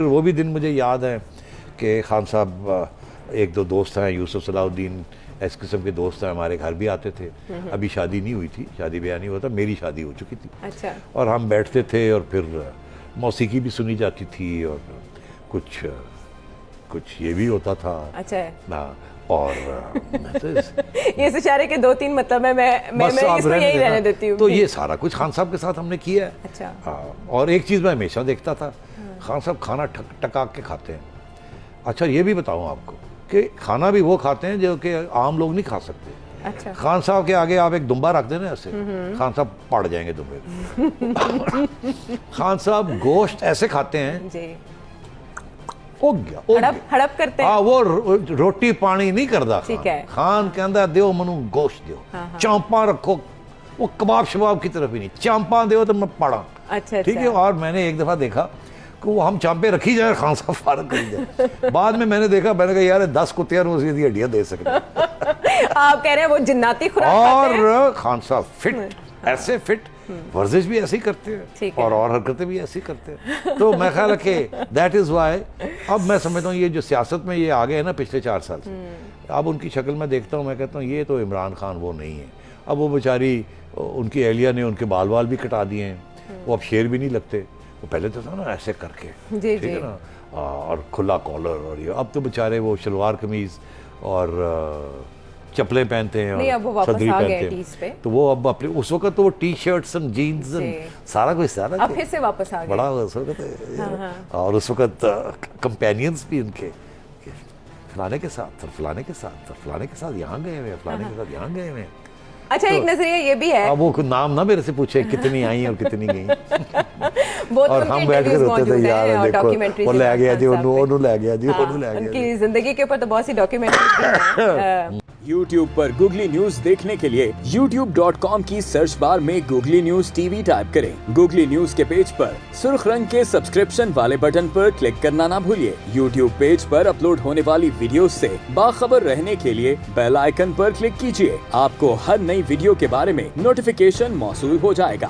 وہ بھی دن مجھے یاد ہے کہ خان صاحب ایک دو دوست ہیں، یوسف صلاح الدین اس قسم کے دوست ہیں، ہمارے گھر بھی آتے تھے. ابھی شادی نہیں ہوئی تھی، شادی بیاہ نہیں ہوا تھا، میری شادی ہو چکی تھی. اچھا. اور ہم بیٹھتے تھے اور پھر موسیقی بھی سنی جاتی تھی اور کچھ یہ بھی ہوتا تھا. اچھا ہے. ہاں. اور یہ اشارے کے دو تین مطلب ہے، میں اس کو یہی رہنے دیتی ہوں. تو یہ سارا کچھ خان صاحب کے ساتھ ہم نے کیا ہے. اچھا. ہاں. اور ایک چیز میں ہمیشہ دیکھتا تھا، خان صاحب کھانا ٹکا کے کھاتے ہیں. اچھا یہ بھی بتاؤں آپ کو کہ کھانا بھی وہ کھاتے ہیں جو کہ عام لوگ نہیں کھا سکتے. اچھا. خان صاحب کے آگے آپ ایک دمبا رکھ دیں نا ایسے، خان صاحب پڑ جائیں گے دمبے. خان صاحب گوشت ایسے کھاتے ہیں جی، ہڑپ کرتے ہیں. ہاں، وہ روٹی پانی نہیں کرتا. ٹھیک ہے. خان کہندا دیو منو گوشت دیو، چانپاں رکھو. وہ کباب شباب کی طرف ہی نہیں، چانپاں دیو تو میں پڑا. اچھا. ٹھیک ہے. اور میں نے ایک دفعہ دیکھا کہ وہ ہم چانپے رکھی جائیں، خان صاحب فارغ کری جائیں. بعد میں نے دیکھا، میں نے کہا یار 10 کتیاں روز کی ہڈیاں دے سکتے. آپ کہہ رہے ہیں وہ جناتی خوراک کھاتے ہیں. اور خان صاحب فٹ، ایسے فٹ، ورزش بھی ایسی کرتے ہیں اور حرکتیں بھی ایسی کرتے ہیں. تو میں خیال ہے کہ دیٹ از وائی اب میں سمجھتا ہوں یہ جو سیاست میں یہ آگے ہیں نا پچھلے 4 سال سے، اب ان کی شکل میں دیکھتا ہوں، میں کہتا ہوں یہ تو عمران خان وہ نہیں ہے. اب وہ بیچاری، ان کی اہلیہ نے ان کے بال بھی کٹا دیے ہیں، وہ اب شیر بھی نہیں لگتے. وہ پہلے تو تھا نا ایسے کر کے، ٹھیک ہے نا، اور کھلا کالر. اور یہ اب تو بیچارے وہ شلوار قمیض اور چپلیں پہنتے ہیں اور صدری پہنتے ہیں. تو وہ اب اپنے اس وقت تو وہ ٹی شرٹس اور جینز سارا کچھ سارا اب پھر سے واپس آ گئے بڑا اس وقت. اور اس وقت کمپینینز بھی ان کے فلانے کے ساتھ اور فلانے کے ساتھ اور فلانے کے ساتھ یہاں گئے ہوئے، فلانے کے ساتھ یہاں گئے ہوئے. اچھا ایک نظریہ یہ بھی ہے، وہ نام نہ میرے سے پوچھے کتنی آئیں اور کتنی گئیں. اور ہم بیٹھ کر ہوتے تھے یار دیکھو وہ لے گیا جی، انہوں لے گیا جی، انہوں لے گیا. ان کی زندگی کے اوپر تو بہت سی ڈاکیومنٹریز ہیں. YouTube پر گوگلی نیوز دیکھنے کے لیے youtube.com کی سرچ بار میں googly news T V type کریں. گوگلی نیوز کے پیج پر سرخ رنگ کے سبسکرپشن والے بٹن پر کلک کرنا نہ بھولیے. YouTube پیج پر اپلوڈ ہونے والی ویڈیوز سے باخبر رہنے کے لیے بیل آئیکن پر کلک کیجیے. آپ کو ہر نئی ویڈیو کے بارے میں نوٹیفیکیشن موصول ہو جائے گا.